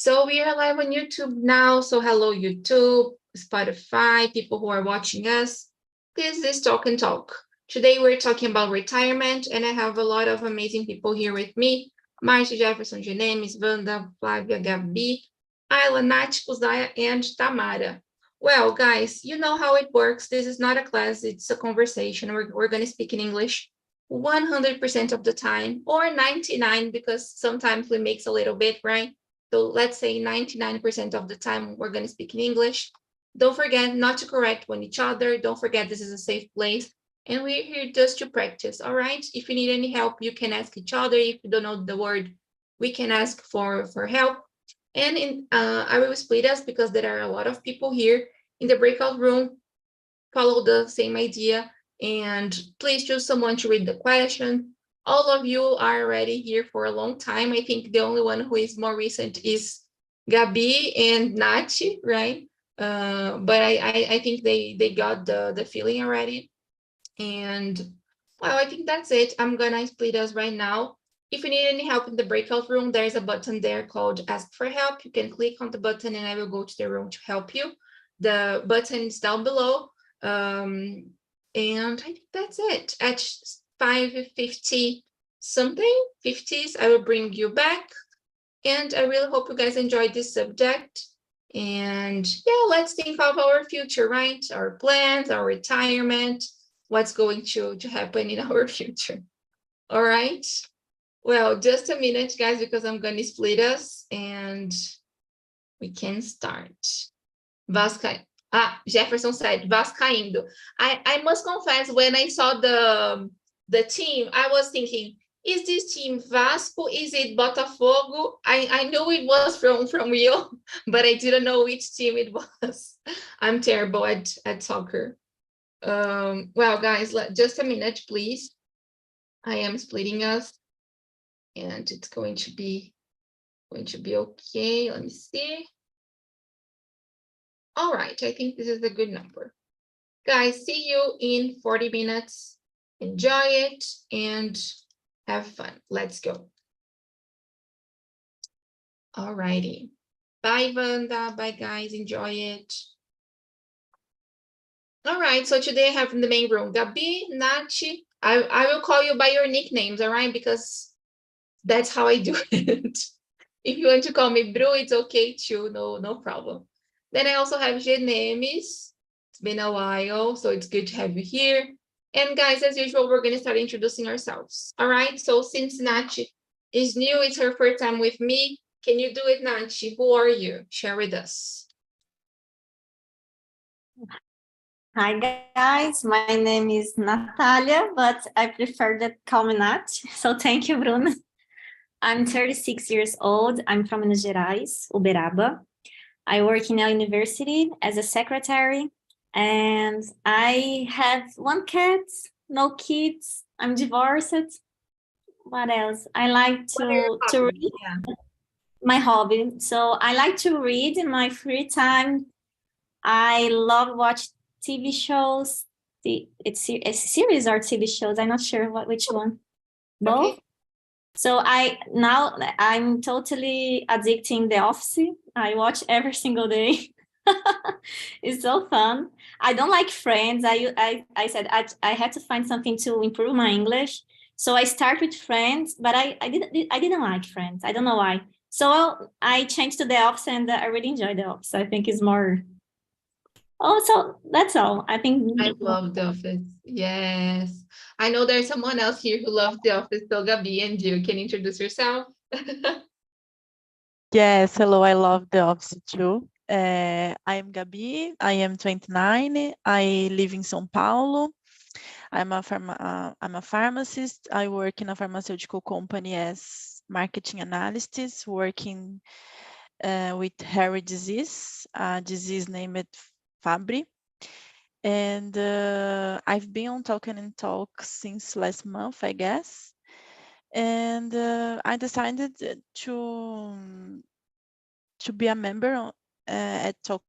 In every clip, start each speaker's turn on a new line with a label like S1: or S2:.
S1: So we are live on YouTube now. So hello, YouTube, Spotify, people who are watching us. This is Talk and Talk. Today we're talking about retirement, and I have a lot of amazing people here with me. Marcia, Jefferson, Genemis, Wanda, Flavia, Gabi, Ayla, Nath, Uzaya, and Tamara. Well, guys, you know how it works. This is not a class, it's a conversation. We're going to speak in English 100% of the time, or 99, because sometimes we mix a little bit, right? So let's say 99% of the time we're going to speak in English. Don't forget not to correct one each other. Don't forget this is a safe place. And we're here just to practice, all right? If you need any help, you can ask each other. If you don't know the word, we can ask for help. And I will split us because there are a lot of people here in the breakout room. Follow the same idea. And please choose someone to read the question. All of you are already here for a long time. I think the only one who is more recent is Gabi and Nachi, right? But I think they got the feeling already. And well, I think that's it. I'm gonna split us right now. If you need any help in the breakout room, there's a button there called Ask for Help. You can click on the button and I will go to the room to help you. The button is down below. And I think that's it. At 5:50 something, 50s, I will bring you back. And I really hope you guys enjoyed this subject. And yeah, let's think of our future, right? Our plans, our retirement, what's going to happen in our future. All right. Well, just a minute, guys, because I'm going to split us and we can start. Jefferson said Vascaindo. I must confess, when I saw the team, I was thinking, is this team Vasco? Is it Botafogo? I knew it was from Rio, but I didn't know which team it was. I'm terrible at soccer. Well, guys, just a minute, please. I am splitting us, and it's going to be okay. Let me see. All right, I think this is a good number. Guys, see you in 40 minutes. Enjoy it and have fun. Let's go. All righty. Bye, Wanda. Bye, guys. Enjoy it. All right, so today I have in the main room, Gabi, Nachi. I will call you by your nicknames, all right? Because that's how I do it. If you want to call me Bru, it's okay too, no problem. Then I also have Genemis. It's been a while, so it's good to have you here. And guys, as usual, we're going to start introducing ourselves. All right, so since Nachi is new, it's her first time with me. Can you do it, Nachi? Who are you? Share with us.
S2: Hi guys, my name is Natalia, but I prefer that call me Nat. So thank you, Bruno. I'm 36 years old. I'm from Minas Gerais, Uberaba. I work in a university as a secretary, and I have one cat, no kids. I'm divorced. What else? I like to read. Yeah. My hobby. So I like to read in my free time. I love watch TV shows. It's a series or TV shows. I'm not sure which one. Both. Okay. So I'm totally addicting The Office. I watch every single day. It's so fun. I don't like Friends. I said I had to find something to improve my English. So I start with Friends, but I didn't like Friends. I don't know why. So I changed to The Office, and I really enjoy The Office. I think it's more. Oh, so that's all. I think
S1: I love The Office. Yes. I know there's someone else here who loves The Office. So Gabi and you can introduce yourself.
S3: Yes, hello, I love The Office too. I'm Gabi, I am 29, I live in São Paulo. I'm a pharmacist. I work in a pharmaceutical company as marketing analyst, working with rare disease, a disease named Fabry. And I've been on TALK since last month, I guess. And I decided to be a member at TALK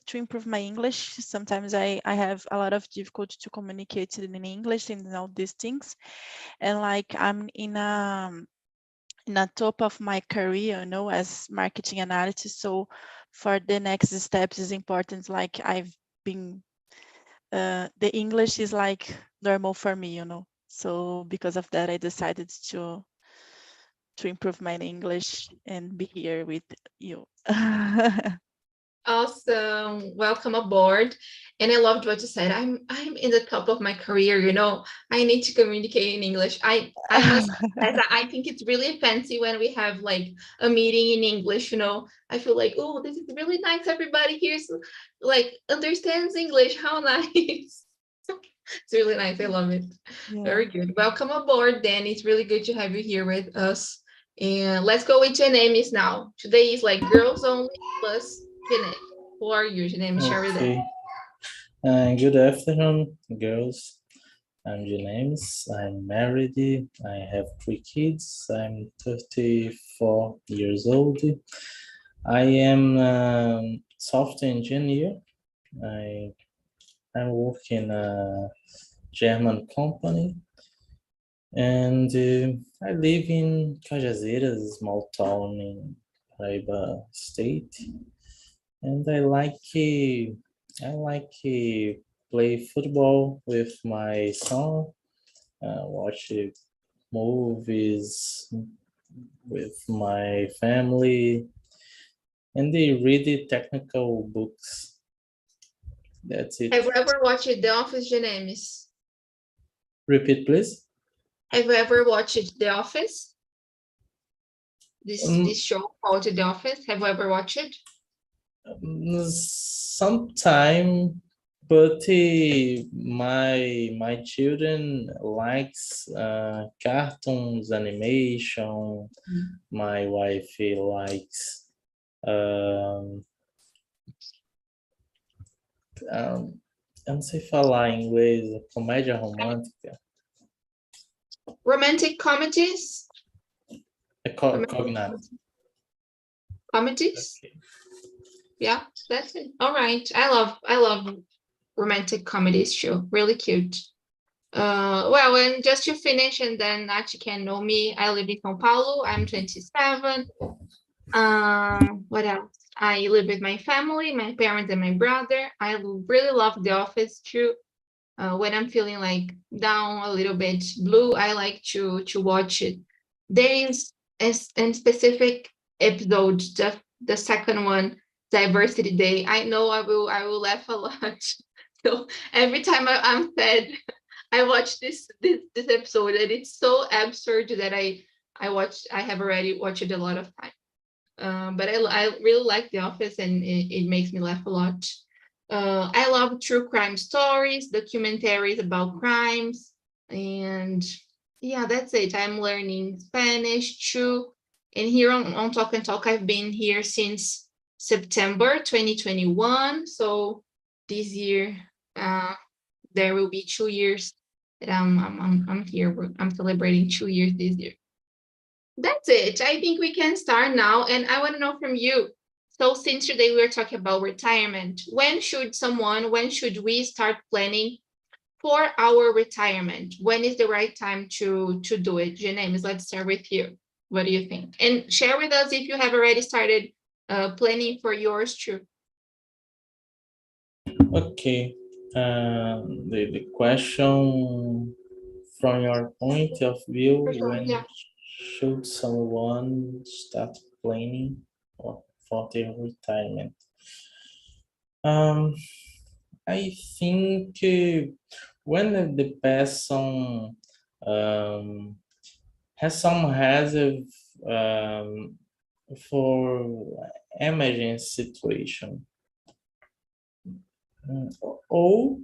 S3: to improve my English. Sometimes I have a lot of difficulty to communicate in English and all these things. And like I'm in in the top of my career, you know, as marketing analyst. So for the next steps is important. Like I've been, the English is like normal for me, you know. So because of that, I decided to improve my English and be here with you.
S1: Awesome. Welcome aboard. And I loved what you said. I'm in the top of my career, you know. I need to communicate in English. I must confess that I think it's really fancy when we have like a meeting in English, you know. I feel like, oh, this is really nice. Everybody here like understands English. How nice. It's really nice. I love it.
S3: Yeah.
S1: Very good. Welcome aboard, Dan. It's really good to have you here with us. And let's go with your names now. Today is like girls only plus Jeanette. Who are you? Your name is Sheridan.
S4: Okay. Good afternoon, girls. I'm James. I'm married. I have 3 kids. I'm 34 years old. I am a software engineer. I work in a German company. And I live in Cajazeiras, a small town in Paraíba State. And I like play football with my son, watch movies with my family, and they read technical books. That's it.
S1: Have you ever watched The Office, James?
S4: Repeat, please.
S1: Have you ever watched The Office? This show called The Office. Have you ever watched it?
S4: Sometime, but my children likes cartoons, animation. My wife likes eu não sei falar em inglês, comédia romântica.
S1: Romantic comedies?
S4: Cognado.
S1: Comedies?
S4: Okay.
S1: Yeah, that's it. All right. I love romantic comedies too. Really cute. Well, and just to finish, and then Nachi can know me. I live in São Paulo. I'm 27. What else? I live with my family, my parents and my brother. I really love The Office too. When I'm feeling like down, a little bit blue, I like to watch it. There is a specific episode, the second one, Diversity Day. I know I will laugh a lot. So every time I'm sad, I watch this episode, and it's so absurd that I have already watched it a lot of times. But I really like The Office, and it makes me laugh a lot. I love true crime stories, documentaries about crimes, and yeah, that's it. I'm learning Spanish too. And here on Talk and Talk, I've been here since September 2021. So this year, there will be 2 years that I'm here. I'm celebrating 2 years this year. That's it. I think we can start now. And I want to know from you. So since today we're talking about retirement, when should we start planning for our retirement? When is the right time to do it? James, let's start with you. What do you think? And share with us if you have already started planning for yours too.
S4: Okay. The question from your point of view,
S1: For sure,
S4: when
S1: yeah.
S4: should someone start planning for their retirement? I think when the person has some reserve for emergency situation, or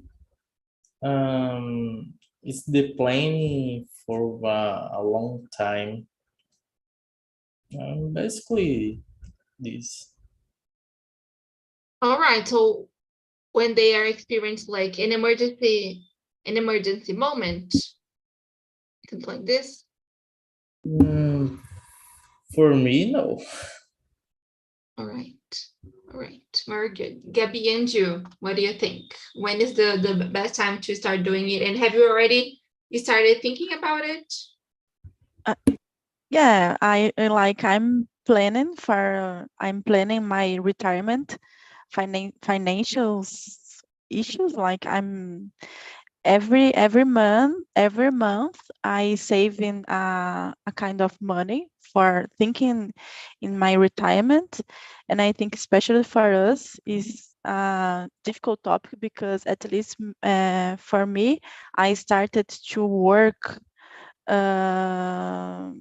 S4: it's the planning for a long time. Basically, this.
S1: All right. So when they are experiencing like an emergency moment, something like this.
S4: For me, no.
S1: All right. Very good. Gabby and you, what do you think? When is the best time to start doing it? And have you already started thinking about it?
S3: Yeah, I'm planning my retirement financial issues. Like I'm every month I save in a kind of money for thinking in my retirement. And I think especially for us is a difficult topic because at least for me, I started to work uh,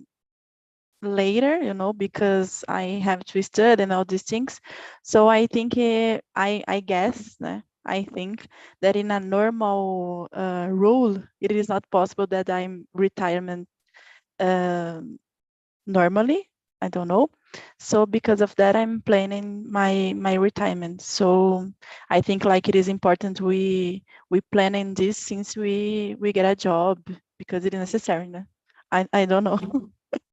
S3: later, because I have to study and all these things. So I think I guess, I think that in a normal rule, it is not possible that I'm retirement normally. I don't know. So because of that, I'm planning my retirement. So I think like it is important we plan in this since we get a job because it is necessary. I don't know.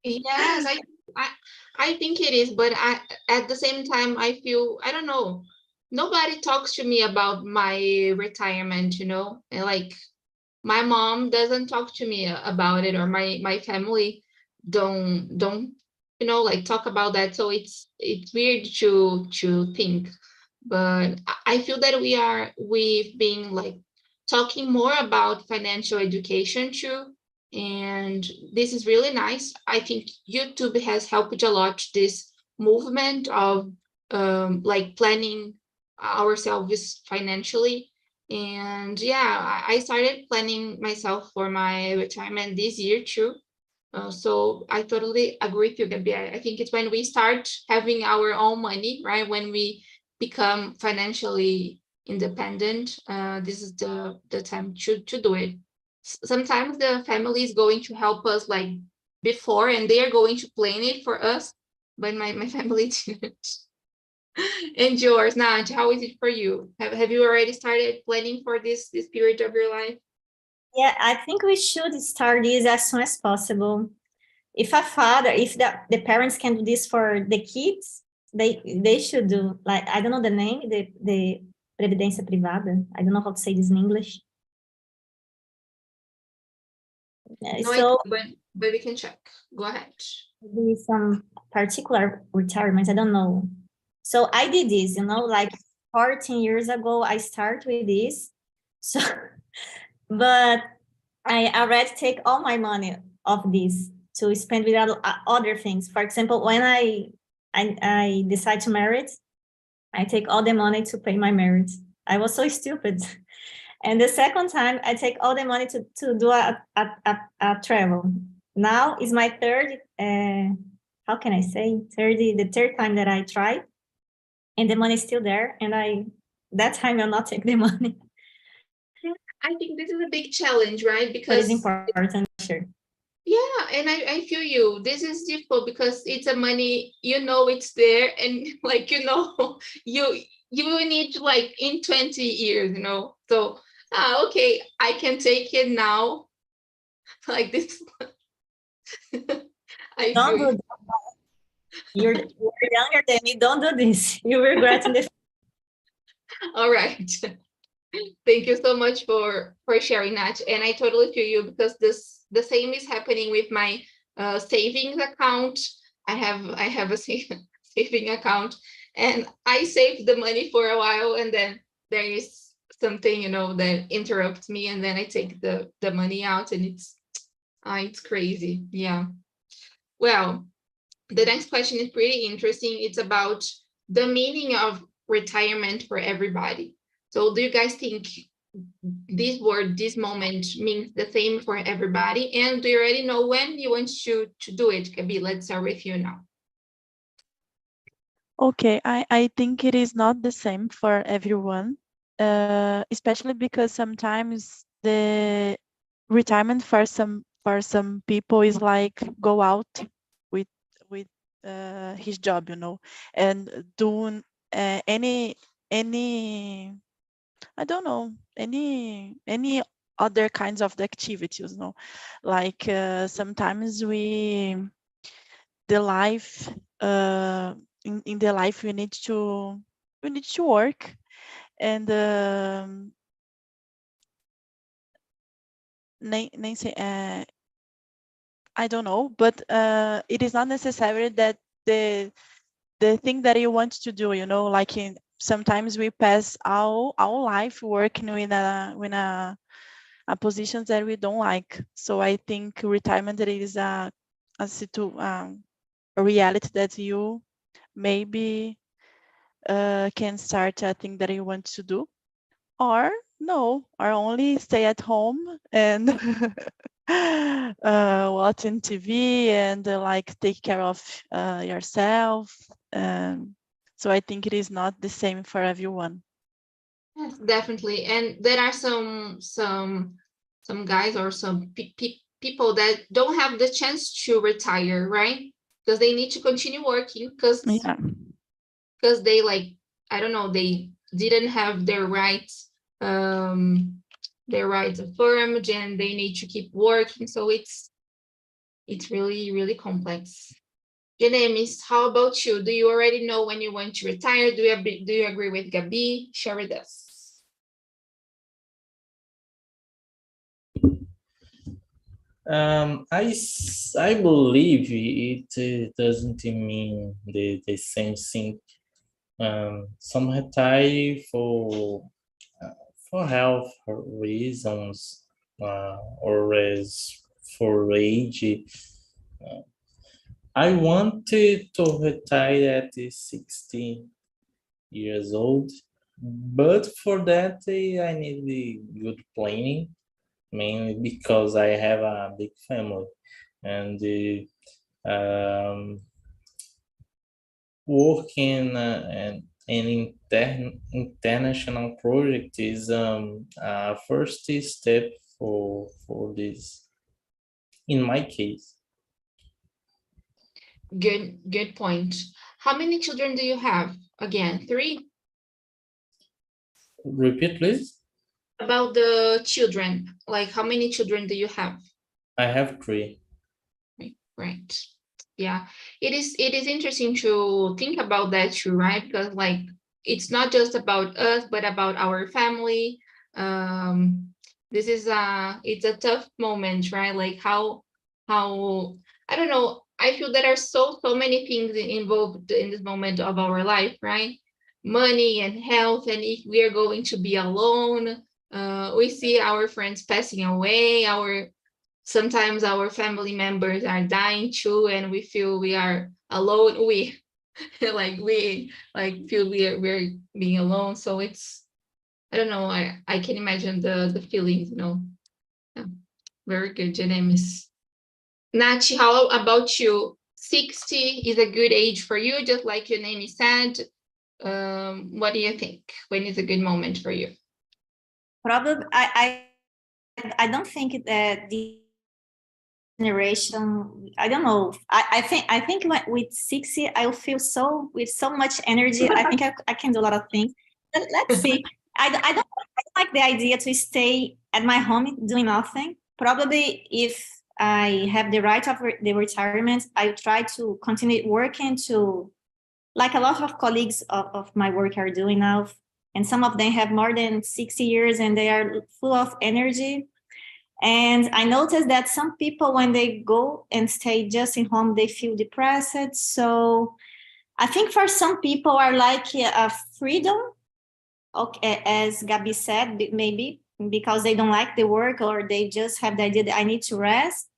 S1: Yes, I I think it is, but I at the same time I feel I don't know. Nobody talks to me about my retirement, and like my mom doesn't talk to me about it, or my family don't like talk about that. So it's weird to think, but I feel that we've been like talking more about financial education too, and this is really nice. I think YouTube has helped a lot this movement of like planning ourselves financially. And yeah, I started planning myself for my retirement this year too. So I totally agree with you, Gabi. I think it's when we start having our own money, right? When we become financially independent, this is the time to do it. Sometimes the family is going to help us like before, and they are going to plan it for us, but my family didn't. And yours, Naj, how is it for you? Have you already started planning for this period of your life?
S2: Yeah, I think we should start this as soon as possible. If the parents can do this for the kids, they should do, like, I don't know the name, the previdência privada. I don't know how to say this in English.
S1: No idea,
S2: So
S1: but we can check. Go ahead.
S2: maybe some particular retirements, I don't know. So I did this, like 14 years ago, I started with this. So, but I already take all my money of this to spend with other things. For example, when I decide to marry, I take all the money to pay my marriage. I was so stupid. And the second time, I take all the money to do a travel. Now is my third, how can I say, the third time that I tried, and the money is still there. And that time I'll not take the money.
S1: I think this is a big challenge, right?
S2: But it's
S1: Because
S2: important, sure.
S1: yeah, and I feel you. This is difficult because it's a money, it's there, and like you will need like in 20 years, So okay, I can take it now. Like this. I feel
S2: Don't do
S1: you.
S2: that. You're younger than me. Don't do this. You regret in the
S1: All right. Thank you so much for sharing that. And I totally feel you because the same is happening with my savings account. I have a saving account, and I saved the money for a while, and then there is something that interrupts me, and then I take the money out, and it's crazy. Yeah. Well, the next question is pretty interesting. It's about the meaning of retirement for everybody. So do you guys think this word, this moment means the same for everybody? And do you already know when you want to do it? Gabi, let's start with you now.
S3: Okay, I think it is not the same for everyone, especially because sometimes the retirement for some people is like go out with with his job, and doing any I don't know any other kinds of activities, like sometimes the life in the life we need to work, and nem sei, I don't know, but it is not necessary that the thing that you want to do, like sometimes we pass our life working with a positions that we don't like. So I think retirement is a reality that you maybe can start a thing that you want to do, or no, or only stay at home and watching TV and like take care of yourself. So I think it is not the same for everyone.
S1: Yes, definitely. And there are some guys or some people that don't have the chance to retire, right? Because they need to continue working because
S3: Yeah.
S1: they like, I don't know, they didn't have their rights affirmed, and they need to keep working. So it's really, really complex. Janemis, how about you? Do you already know when you want to retire? Do you agree with Gabi? Share with us.
S4: I believe it doesn't mean the same thing. Some retire for health reasons, or as for age. I wanted to retire at 60 years old, but for that I need the good planning, mainly because I have a big family, and working an international project is a first step for this. In my case,
S1: Good point. How many children do you have? Again, 3?
S4: repeat, please.
S1: About the children, like how many children do you have?
S4: I have 3.
S1: Right. Yeah, it is interesting to think about that too, right? Because like it's not just about us, but about our family. This is it's a tough moment, right? Like how I don't know. I feel there are so many things involved in this moment of our life, right? Money and health, and if we are going to be alone, we see our friends passing away, sometimes our family members are dying too, and we feel we are alone. We feel we're being alone. So it's, I don't know, I can imagine the feelings, Yeah. Very good, Janemis. Nachi, how about you? 60 is a good age for you, just like Janemi said. What do you think? When is a good moment for you?
S2: Probably, I don't think that the generation, I don't know. I think with 60, I'll feel with so much energy. I think I can do a lot of things. Let's see. I don't like the idea to stay at my home doing nothing. Probably if I have the right of the retirement, I'll try to continue working to, like a lot of colleagues of my work are doing now. And some of them have more than 60 years and they are full of energy. And I noticed that some people, when they go and stay just in home, they feel depressed. So I think for some people are like a freedom, okay, as Gabi said, maybe because they don't like the work or they just have the idea that I need to rest.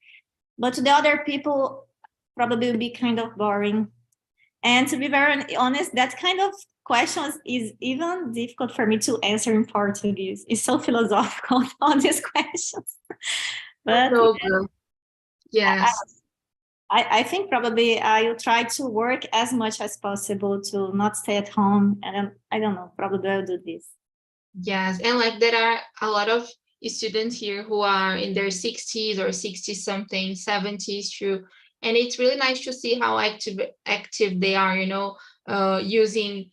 S2: But to the other people, probably will be kind of boring. And to be very honest, that kind of questions is even difficult for me to answer in Portuguese. It's so philosophical, all these questions. But
S1: No, yes.
S2: I think probably I will try to work as much as possible to not stay at home. And I don't know, probably I'll do this.
S1: Yes, and like there are a lot of students here who are in their 60s or 60 something, 70s too. And it's really nice to see how active they are, using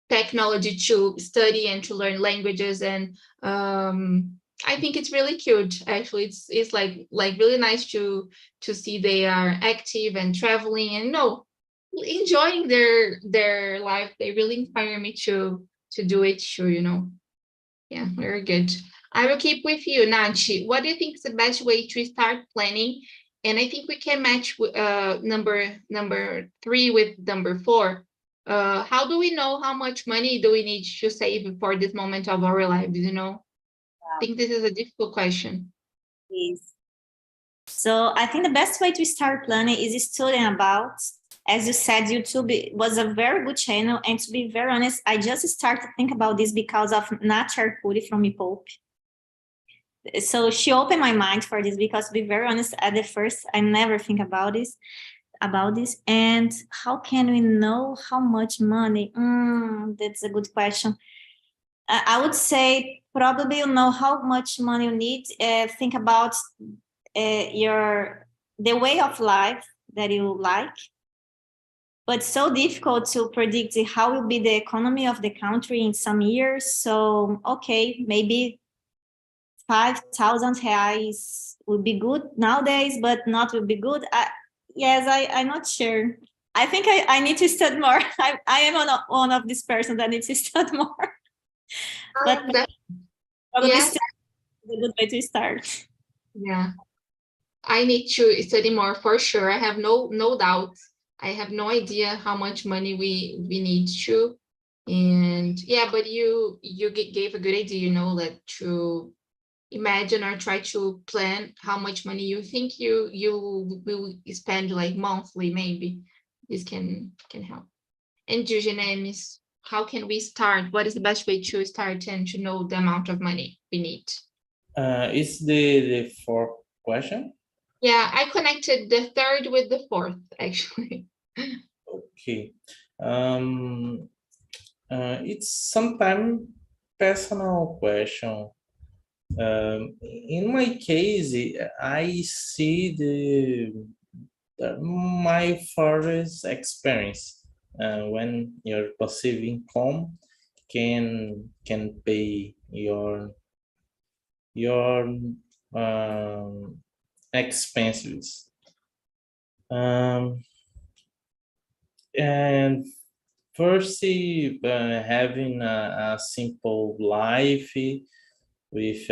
S1: technology to study and to learn languages. And I think it's really cute. Actually, it's like really nice to see they are active and traveling and enjoying their life. They really inspire me to do it too. Yeah, very good. I will keep with you, Nachi. What do you think is the best way to start planning And I think we can match number 3 with number 4. How do we know how much money do we need to save for this moment of our lives, you know? I think this is a difficult question.
S2: Yes. So I think the best way to start planning is studying about, as you said, YouTube was a very good channel. And to be very honest, I just started to think about this because of Nath Arcuri from Ipop. So she opened my mind for this, because to be very honest, at the first, I never think about this. And how can we know how much money? That's a good question. I would say probably you know how much money you need. Think about the way of life that you like, but so difficult to predict how will be the economy of the country in some years. So okay, maybe 5,000 reais would be good nowadays, but not will be good. I'm not sure. I think I need to study more. I am one of these persons that needs to study more. But probably
S1: Yeah.
S2: still a good way to start.
S1: Yeah. I need to study more for sure. I have no doubt. I have no idea how much money we need to. And yeah, but you gave a good idea, you know, like to imagine or try to plan how much money you think you will spend like monthly, maybe. This can help. And Eugenemis, how can we start? What is the best way to start and to know the amount of money we need?
S4: Is the fourth question?
S1: Yeah, I connected the third with the fourth, actually.
S4: Okay. It's sometimes personal question. In my case, I see my father's experience when your passive income can pay your expenses. And first, having a simple life with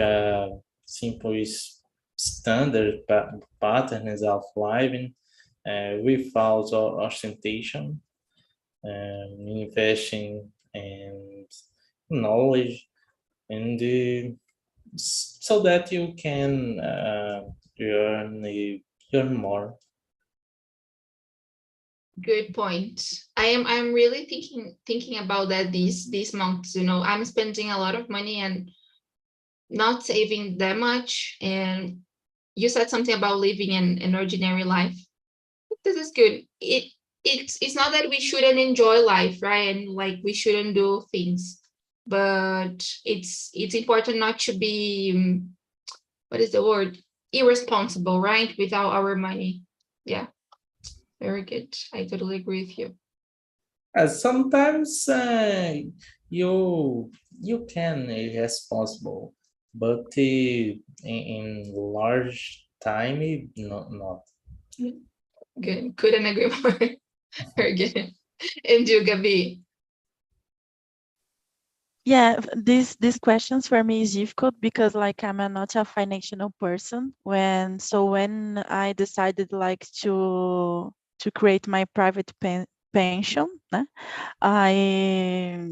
S4: simple standard patterns of living without ostentation, investing in knowledge, and so that you can earn more.
S1: Good point. I'm really thinking about that these months, you know. I'm spending a lot of money and not saving that much. And you said something about living an ordinary life. This is good. It's not that we shouldn't enjoy life, right? And like we shouldn't do things, but it's important not to be what is the word? Irresponsible, right? Without our money. Yeah. Very good. I totally agree with you.
S4: Sometimes you can be responsible, but in large time, not.
S1: Good. Couldn't agree more. Very good. And you, Gabi?
S3: Yeah, these questions for me is difficult because like I'm not a financial person. When I decided like to create my private pension, I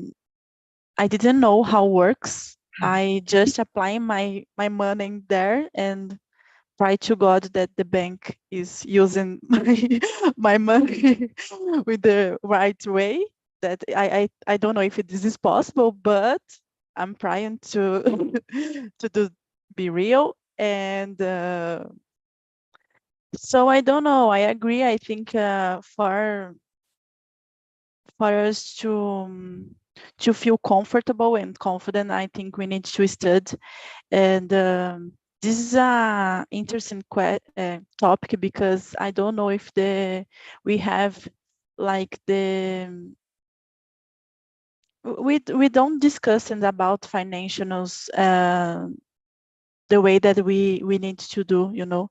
S3: didn't know how it works. I just apply my money in there and pray to God that the bank is using my money with the right way. That I don't know if this is possible, but I'm trying to to be real. And so I don't know. I agree. I think for us to feel comfortable and confident, I think we need to study. And this is a interesting topic because I don't know if we have like we don't discuss about financials the way that we need to do, you know,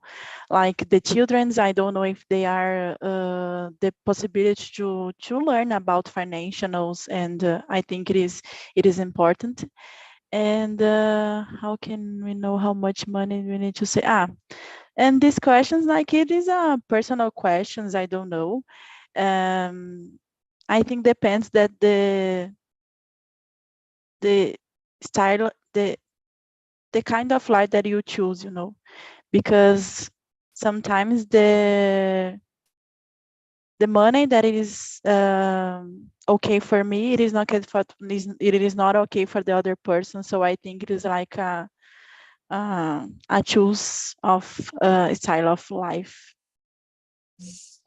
S3: like the children's. I don't know if they are the possibility to learn about financials, and I think it is important. And how can we know how much money we need to say? And these questions, like it is a personal questions, I don't know. I think depends that the style, the kind of life that you choose, because sometimes the money that is okay for me, it is not good for it is not okay for the other person. So I think it is like a choose of style of life.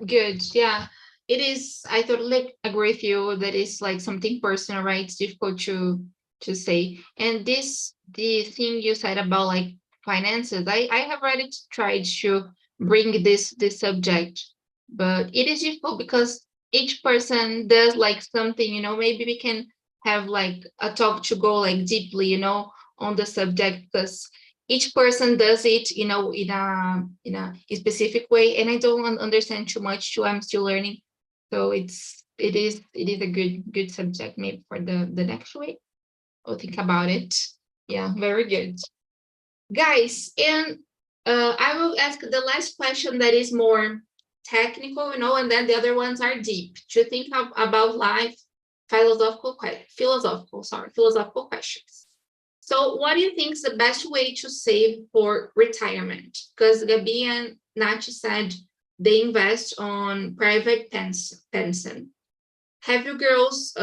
S1: Good. Yeah. It is. I totally agree with you that it's like something personal, right? It's difficult to say. And the thing you said about like finances, I have already tried to bring this subject, but it is difficult because each person does like something, maybe we can have like a talk to go like deeply, on the subject, because each person does it, in a specific way, and I don't understand too much too. I'm still learning, so it is a good subject maybe for the next week. I'll think about it. Yeah, very good, guys. And I will ask the last question that is more technical, and then the other ones are deep to think about life, philosophical questions. So what do you think is the best way to save for retirement? Because Gabi and Nachi said they invest on private pension. Have you girls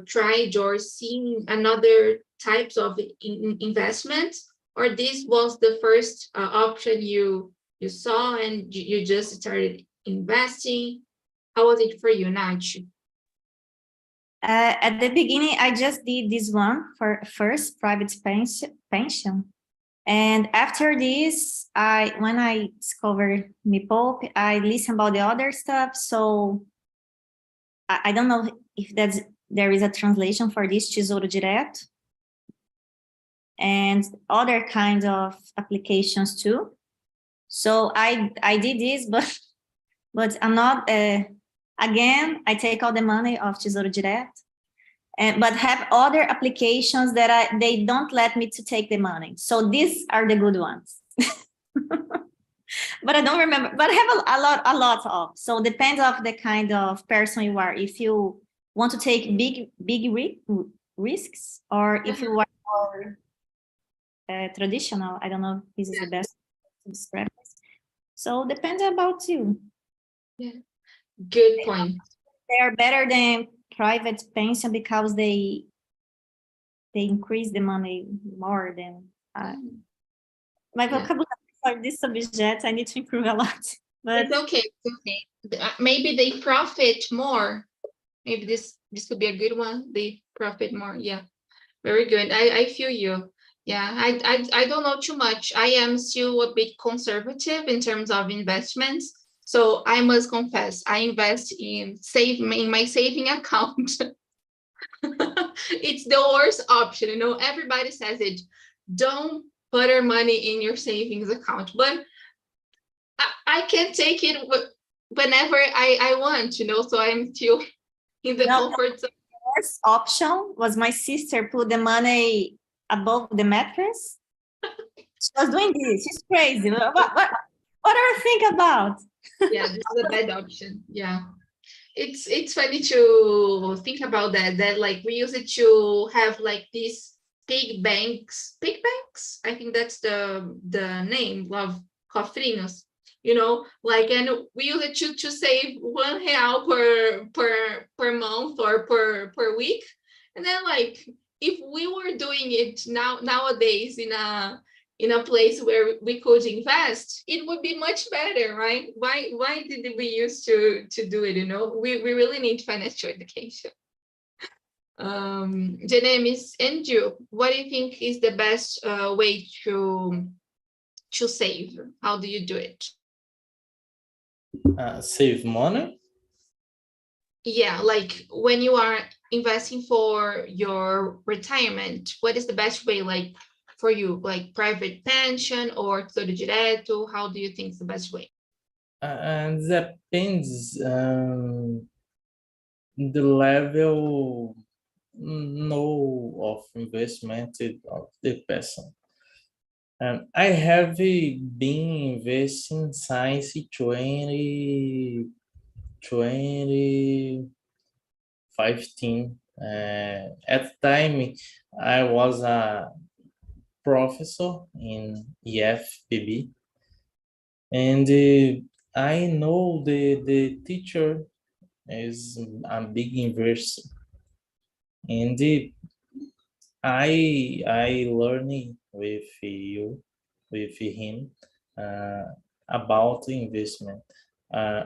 S1: tried or seen another types of investment, or this was the first option you saw and you just started investing? How was it for you, Nachi?
S2: At the beginning, I just did this one for first private pension. And after this, when I discovered Me Poupe, I listened about the other stuff. So I don't know if there is a translation for this, Tesouro Direto, and other kinds of applications too. So I did this, but I'm not. Again, I take all the money of Tesouro Direto, but have other applications that they don't let me to take the money. So these are the good ones. But I don't remember. But I have a lot of. So depends of the kind of person you are. If you want to take big risks, or if you are more traditional, I don't know if this is the best to describe this. So depends about you.
S1: Yeah, good point.
S2: They are better than private pension because they increase the money more than my vocabulary for this subject. I need to improve a lot. But
S1: it's okay. Maybe they profit more. Maybe this could be a good one. They profit more. Yeah, very good. I feel you. Yeah, I don't know too much. I am still a bit conservative in terms of investments. So I must confess, I invest in my saving account. It's the worst option. Everybody says it. Don't put our money in your savings account, but I can take it whenever I want. So I'm still in the comfort zone.
S2: The worst option was my sister put the money above the mattress. She was doing this. She's crazy. What do you think about?
S1: Yeah, this is a bad option. Yeah. It's funny to think about that like we use it to have like these pig banks. I think that's the name of cofrinhos, like, and we use it to save R$ 1 per month or per week. And then like if we were doing it nowadays in a place where we could invest, it would be much better, right? Why did we used to do it? We really need financial education. Janemis and you, what do you think is the best way to save? How do you do it?
S4: Save money?
S1: Yeah, like when you are investing for your retirement, what is the best way, like for you, like private pension or Tesouro Direto? How do you think is the best way?
S4: Depends the level no of investment of the person. I have been investing since 2015. At the time, I was a professor in EFPB, and I know the teacher is a big investor, and I learning with him about investment. Uh,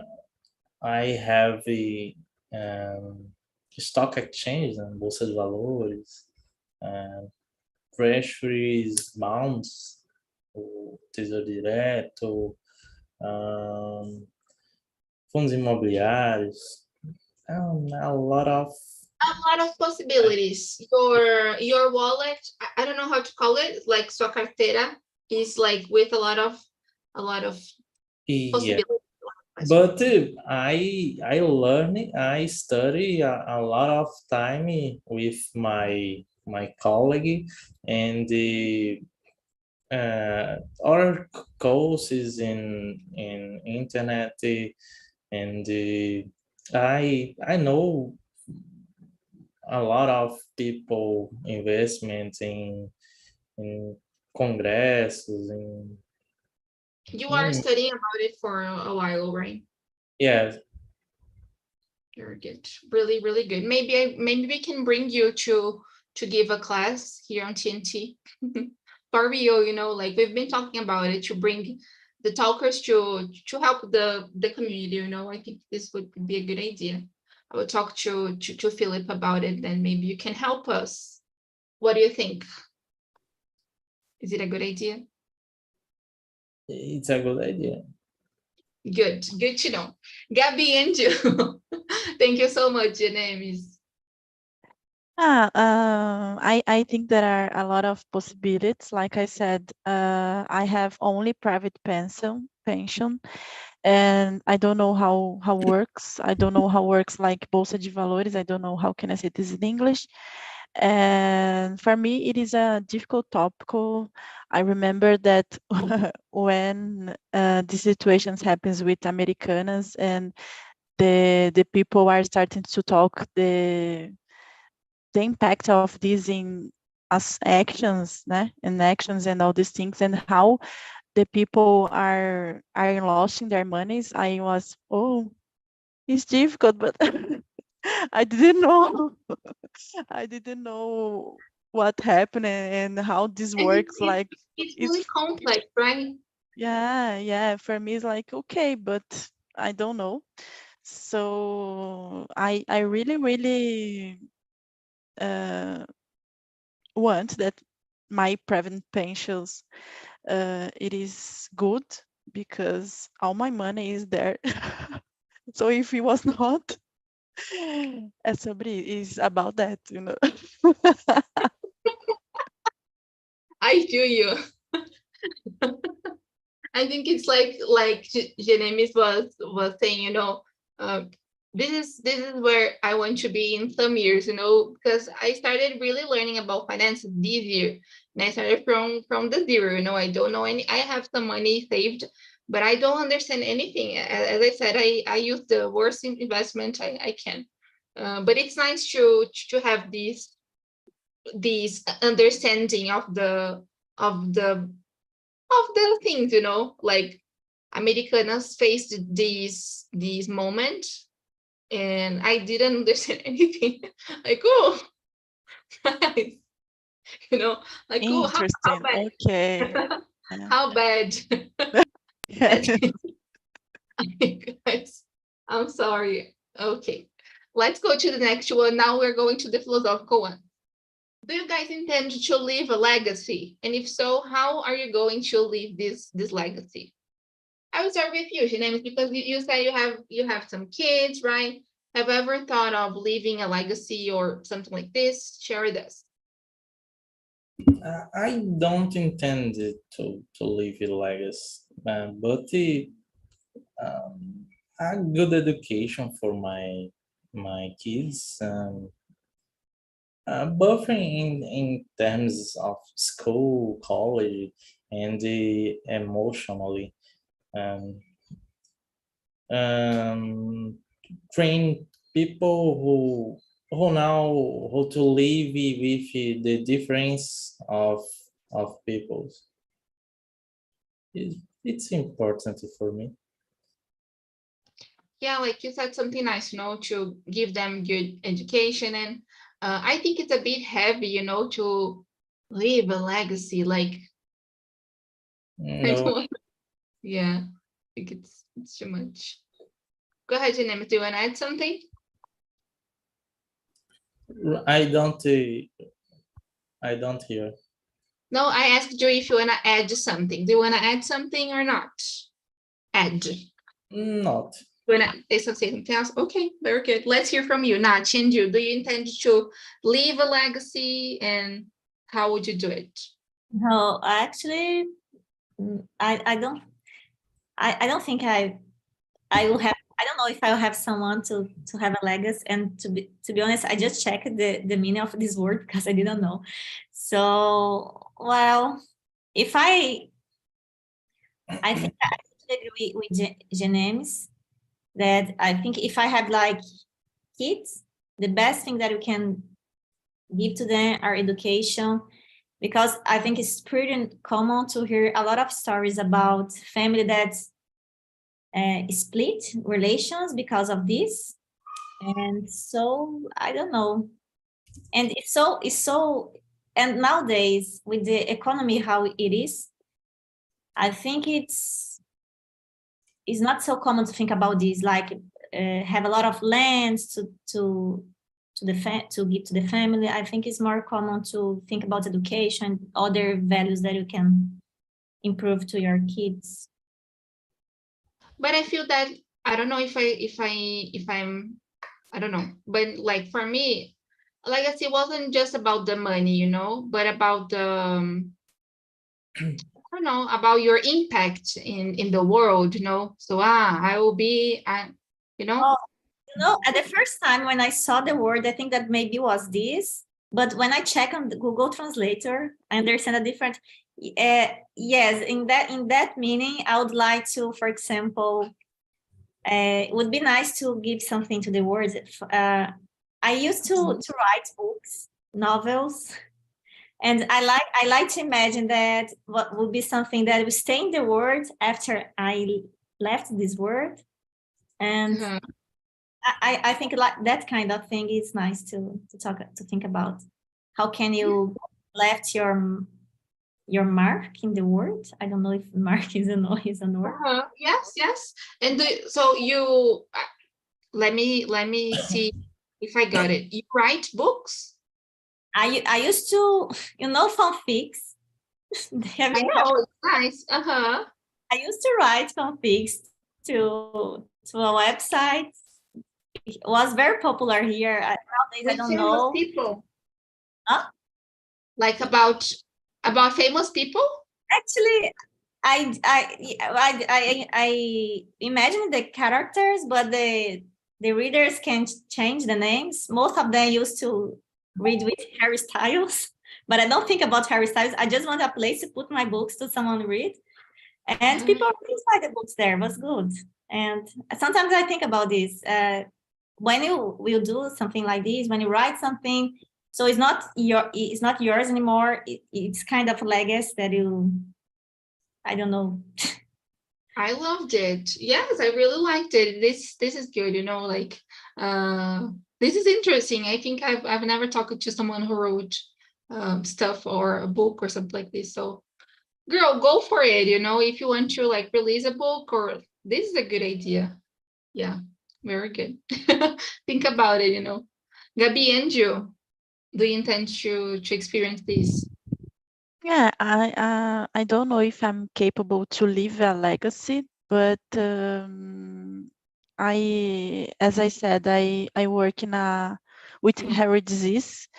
S4: I have a stock exchange and bolsa de valores, treasuries, bonds, o tesouro direto, fundos imobiliários, a lot of
S1: A lot of possibilities. Your wallet, I don't know how to call it, like sua carteira is like with a lot of
S4: yeah.
S1: possibilities.
S4: But I learn, I study a lot of time with my colleague, and other courses in internet, and I know a lot of people investments in congresses in
S1: You are studying about it for a while, right?
S4: yeah.
S1: Very good. Really, really good. Maybe we can bring you to give a class here on TNT. For real, like we've been talking about it, to bring the talkers to help the community, I think this would be a good idea. I will talk to Philip about it, then maybe you can help us. What do you think? Is it a good idea?
S4: It's a good idea.
S1: Good to know. Gabby and you. Thank you so much, Janemis.
S3: I think there are a lot of possibilities. Like I said, I have only private pension, and I don't know how works. I don't know how works like bolsa de valores. I don't know how can I say this in English. And for me, it is a difficult topic. I remember that when the situations happens with Americanas and the people are starting to talk the impact of this in as actions, né? And actions and all these things, and how the people are losing their monies. I was, oh, it's difficult, but I didn't know. I didn't know what happened and how this
S1: And
S3: works. Like
S1: it's really
S3: it's
S1: complex, right?
S3: yeah. For me, it's like okay, but I don't know. So I really want that my private pensions it is good because all my money is there. So if it was not, somebody is about that, you know.
S1: I feel you. I think it's like Jenemis was saying, this is where I want to be in some years, because I started really learning about finances this year, and I started from the zero. I don't know any. I have some money saved, but I don't understand anything. As I said, I use the worst investment I can. But it's nice to have this understanding of the things, like Americanas faced these moments, and I didn't understand anything. Like, oh, nice, like, oh, how
S3: Interesting.
S1: bad,
S3: Okay. Yeah.
S1: how bad.
S3: Yeah.
S1: Guys, I'm sorry. Okay, let's go to the next one. Now we're going to the philosophical one. Do you guys intend to leave a legacy? And if so, how are you going to leave this legacy? I will start with you, James, because you said you have some kids, right? Have you ever thought of leaving a legacy or something like this? Share this.
S4: I don't intend to leave a legacy, but a good education for my kids, both in terms of school, college, and emotionally. Um, Train people who know how to live with the difference of peoples. It's important for me.
S1: Yeah, like you said, something nice, to give them good education. And I think it's a bit heavy, to leave a legacy. Like, I don't
S4: No,
S1: want, yeah, I think it's too much. Go ahead, Janema. Do you want to add something?
S4: I don't. I don't hear.
S1: No, I asked you if you want to add something. Do you want to add something or not? Add.
S4: Not.
S1: You want to say something else? Okay, very good. Let's hear from you. Nath, and you. Do you intend to leave a legacy, and how would you do it?
S2: No, actually, I don't think I will have. I don't know if I'll have someone to have a legacy. And to be honest, I just checked the meaning of this word because I didn't know. So, well, if I think I agree with James that I think if I have like kids, the best thing that you can give to them are education, because I think it's pretty common to hear a lot of stories about family that split relations because of this. And so I don't know. And and nowadays with the economy how it is, I think it's not so common to think about this, like have a lot of lands to give to the family. I think it's more common to think about education, other values that you can improve to your kids.
S1: But I feel that I don't know if I'm I don't know, but like for me, legacy wasn't just about the money, but about the I don't know, about your impact in the world, So I will be,
S2: Oh, at the first time when I saw the word, I think that maybe was this, but when I check on the Google Translator, I understand a different. Yes, in that meaning, I would like to, for example, it would be nice to give something to the words. I used to write books, novels, and I like to imagine that what would be something that would stay in the world after I left this world. And
S1: Uh-huh.
S2: I think like that kind of thing is nice to think about. How can you left your mark in the world? I don't know if mark is a word.
S1: Yes. And so you let me see if I got it. You write books?
S2: I used to, fanfics.
S1: I know, it's nice. Uh-huh.
S2: I used to write fanfics to a website. It was very popular here. Nowadays, I don't know.
S1: People.
S2: Huh?
S1: Like about famous people?
S2: Actually, I imagine the characters, but the readers can change the names. Most of them used to read with Harry Styles, but I don't think about Harry Styles. I just want a place to put my books to someone to read, and people really like the books there. It was good. And sometimes I think about this. When you will do something like this, when you write something, so it's not yours anymore. It's kind of a legacy that I don't know.
S1: I loved it. Yes, I really liked it. This is good, like this is interesting. I think I've never talked to someone who wrote stuff or a book or something like this. So girl, go for it, if you want to like release a book, or this is a good idea. Yeah, very good. Think about it, Gabi and you, do you intend to experience this?
S3: Yeah, I don't know if I'm capable to leave a legacy, but as I said, I work with rare disease,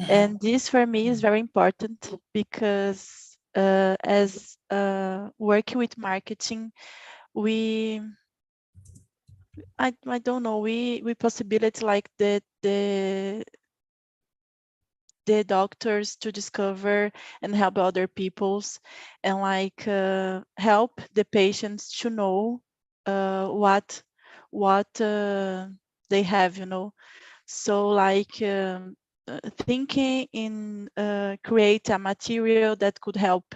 S3: and this for me is very important because as working with marketing, I don't know, we possibility like the the doctors to discover and help other people's, and like help the patients to know what they have, you know. So like thinking in create a material that could help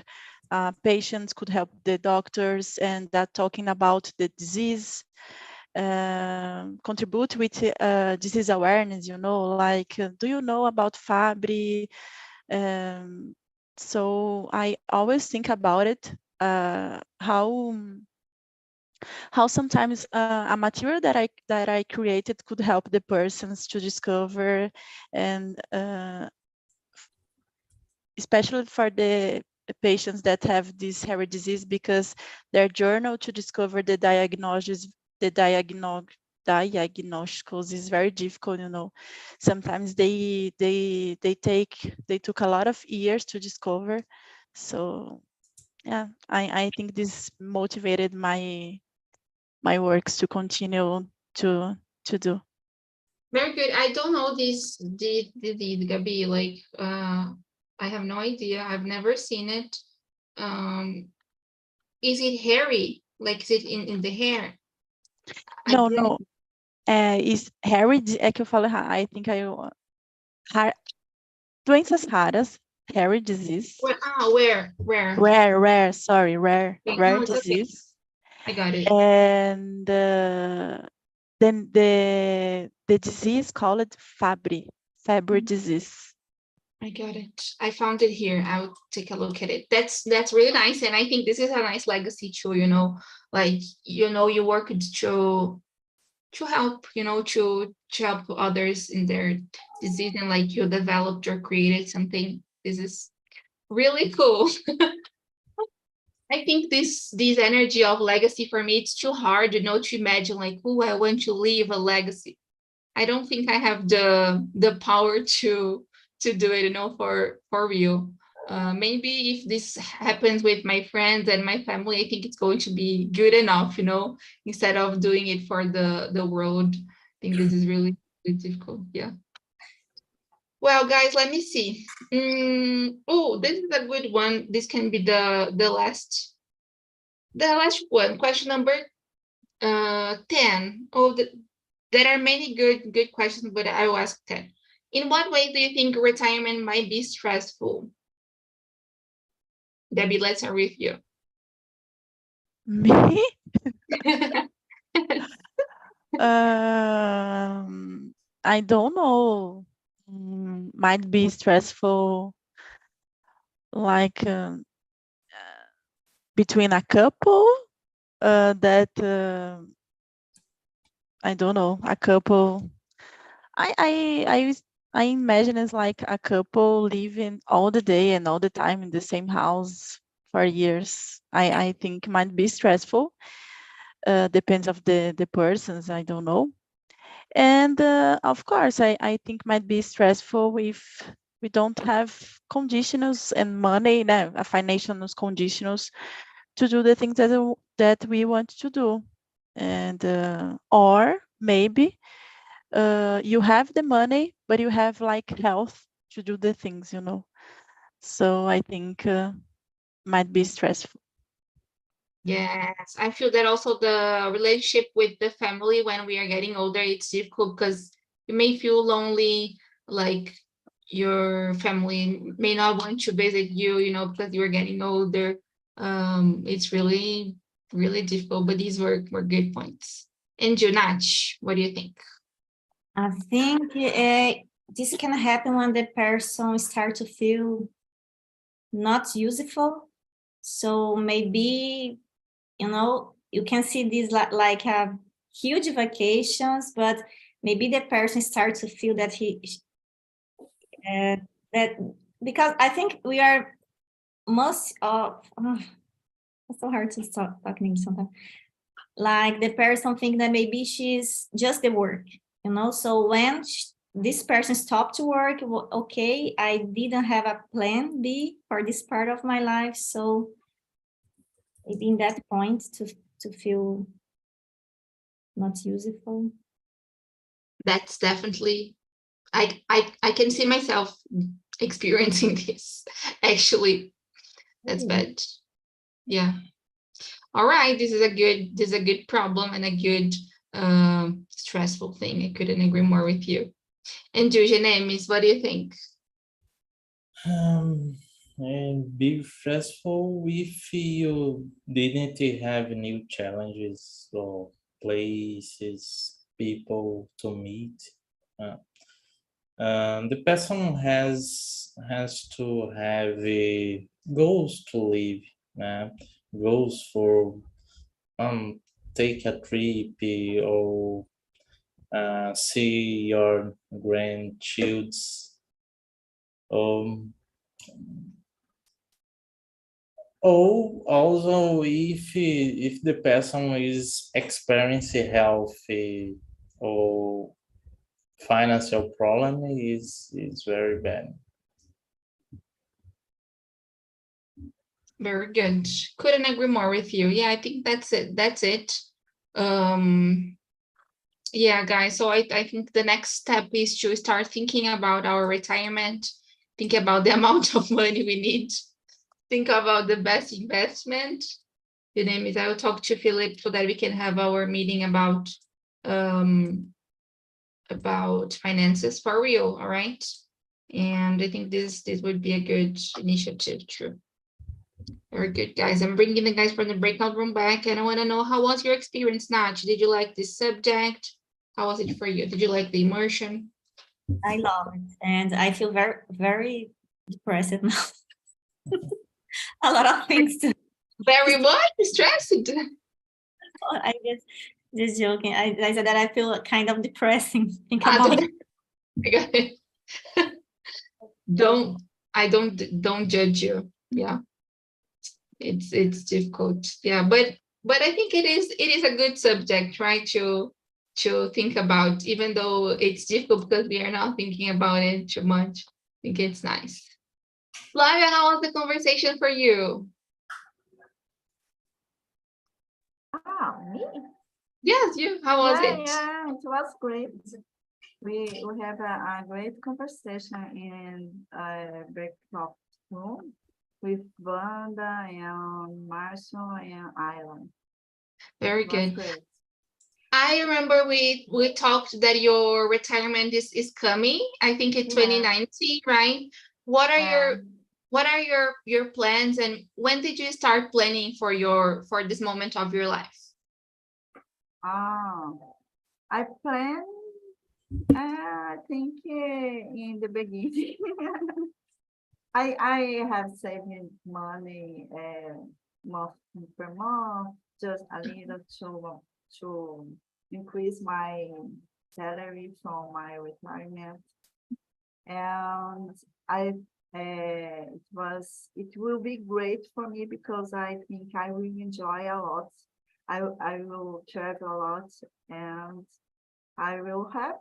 S3: patients, could help the doctors, and that talking about the disease, contribute with disease awareness, you know, like do you know about Fabry? So I always think about it, how sometimes a material that I created could help the persons to discover, and especially for the patients that have this hairy disease, because their journal to discover the diagnosis, the diagnosticals is very difficult, you know. Sometimes they took a lot of years to discover. So yeah, I think this motivated my works to continue to do.
S1: Very good. I don't know this the Gabi. Like, I have no idea. I've never seen it. Is it hairy? Like, is it in the hair?
S3: No, no. Is hairy, é que eu falo, I think doenças raras, hairy disease.
S1: Where?
S3: Rare, sorry, rare
S1: No, it's okay.
S3: disease.
S1: I got it.
S3: And then the disease called Fabry disease.
S1: I got it. I found it here. I'll take a look at it. That's really nice, and I think this is a nice legacy too. You know, like, you know, you work to help, you know, to help others in their disease, and like you developed or created something. This is really cool. I think this energy of legacy, for me, it's too hard, you know, to imagine like, oh, I want to leave a legacy. I don't think I have the power to do it, you know, for real. Maybe if this happens with my friends and my family, I think it's going to be good enough, you know, instead of doing it for the world. I think this is really difficult. Yeah. Well, guys, let me see. Oh, this is a good one. This can be the last one. Question number 10. Oh, there are many good questions, but I will ask 10. In what way do you think retirement might be stressful? Debbie, let's start with you.
S3: Me? I don't know. Might be stressful, like between a couple that I don't know, a couple. I imagine it's like a couple living all the day and all the time in the same house for years. I think might be stressful. Depends of the persons, I don't know. And of course, I think might be stressful if we don't have conditionals and money, no, financial conditionals to do the things that we want to do. And or maybe you have the money, but you have like health to do the things, you know. So I think might be stressful.
S1: Yes, I feel that also the relationship with the family when we are getting older, it's difficult because you may feel lonely, like your family may not want to visit you, you know, because you are getting older. It's really, really difficult, but these were good points. And Junach, what do you think?
S2: I think this can happen when the person starts to feel not useful. So maybe, you know, you can see this like huge vacations, but maybe the person starts to feel that that because I think we are most of it's so hard to stop talking sometimes. Like the person think that maybe she's just the work, you know. So when this person stopped to work, well, okay, I didn't have a plan B for this part of my life, so maybe in that point to feel not useful.
S1: That's definitely, I can see myself experiencing this. Actually, that's bad. Yeah. All right. This is a good problem and a good stressful thing. I couldn't agree more with you. And Genemis, what do you think?
S4: And be stressful if you didn't have new challenges or places, people to meet. The person has to have goals to live, goals for take a trip or see your grandchildren. Um, or also if the person is experiencing health or financial problem is very bad.
S1: Very good. Couldn't agree more with you. Yeah, I think that's it. Yeah, guys, so I think the next step is to start thinking about our retirement, think about the amount of money we need, think about the best investment. The name is, I will talk to Philip so that we can have our meeting about finances for real, all right? And I think this would be a good initiative, true. Very good, guys. I'm bringing the guys from the breakout room back, and I want to know, how was your experience, Nach? Did you like this subject? How was it for you? Did you like the immersion?
S2: I love it, and I feel very, very depressed now. A lot of things to.
S1: Very much stressed.
S2: I just joking. I said that I feel kind of depressing. Think about it.
S1: I got it. Don't judge you. Yeah, it's difficult. Yeah, but I think it is a good subject, right? To think about, even though it's difficult because we are not thinking about it too much. I think it's nice. Flavia, how was the conversation for you?
S5: Me?
S1: Yes, you. How was it?
S5: Yeah, it was great. We had a great conversation in a breakout room with Wanda and Marshall and Island.
S1: Very
S5: It was
S1: good.
S5: great.
S1: I remember we talked that your retirement is coming. I think it's
S5: Yeah.
S1: 2019, right? What are your plans, and when did you start planning for this moment of your life?
S5: I planned, I think in the beginning. I have saved money month per month, just a little to increase my salary from my retirement, and it will be great for me because I think I will enjoy a lot. I will travel a lot, and I will have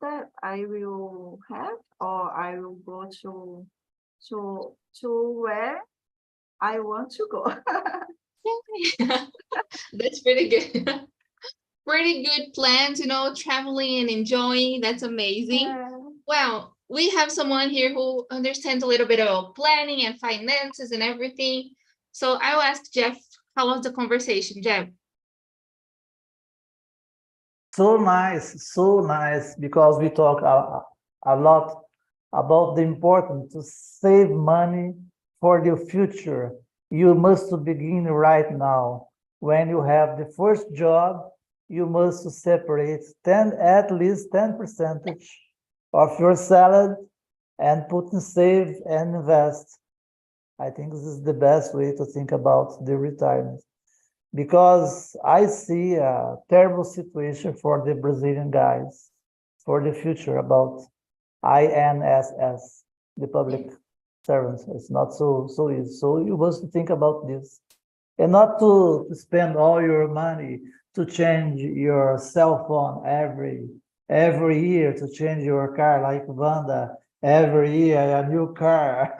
S5: that. I will have, or I will go to where I want to go.
S1: That's pretty good. Pretty good plans, traveling and enjoying. That's amazing.
S5: Yeah.
S1: Well, we have someone here who understands a little bit about planning and finances and everything. So I'll ask Jeff, how was the conversation, Jeff?
S6: So nice, because we talk a lot about the importance to save money for the future. You must begin right now. When you have the first job, you must separate at least 10% of your salary and put in save and invest. I think this is the best way to think about the retirement, because I see a terrible situation for the Brazilian guys for the future about INSS, the public servants. It's not so easy. So you must think about this, and not to spend all your money to change your cell phone every year, to change your car like Wanda. Every year, a new car.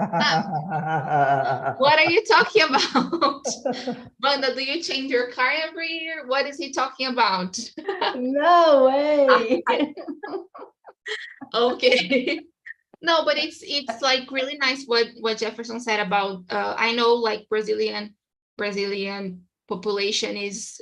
S1: What are you talking about? Wanda, do you change your car every year? What is he talking about?
S5: No way.
S1: Okay. No, but it's like really nice what Jefferson said about I know like Brazilian population is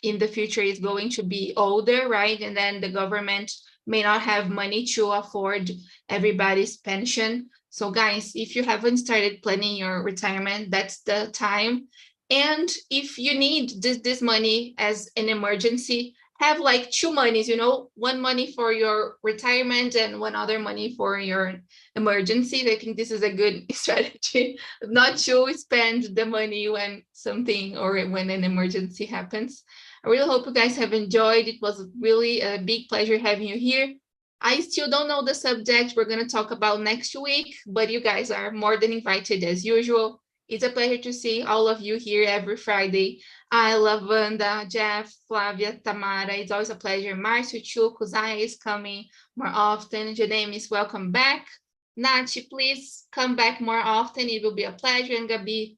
S1: in the future is going to be older, right? And then the government may not have money to afford everybody's pension. So guys, if you haven't started planning your retirement, that's the time. And if you need this money as an emergency, have like two monies, one money for your retirement and one other money for your emergencies. I think this is a good strategy, not to spend the money when something or when an emergency happens. I really hope you guys have enjoyed. It was really a big pleasure having you here. I still don't know the subject we're going to talk about next week, but you guys are more than invited as usual. It's a pleasure to see all of you here every Friday. I love Wanda, Jeff, Flavia, Tamara. It's always a pleasure. Marcio, too. Kuzaya is coming more often. Janeme is welcome back. Nachi, please come back more often. It will be a pleasure. And Gabi,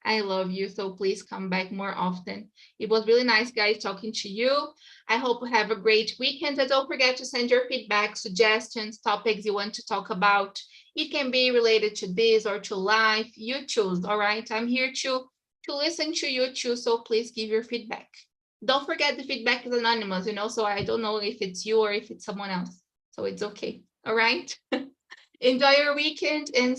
S1: I love you. So please come back more often. It was really nice, guys, talking to you. I hope you have a great weekend. And don't forget to send your feedback, suggestions, topics you want to talk about. It can be related to this or to life. You choose, all right? I'm here to listen to you too, so please give your feedback. Don't forget the feedback is anonymous, so I don't know if it's you or if it's someone else. So it's okay, all right? Enjoy your weekend and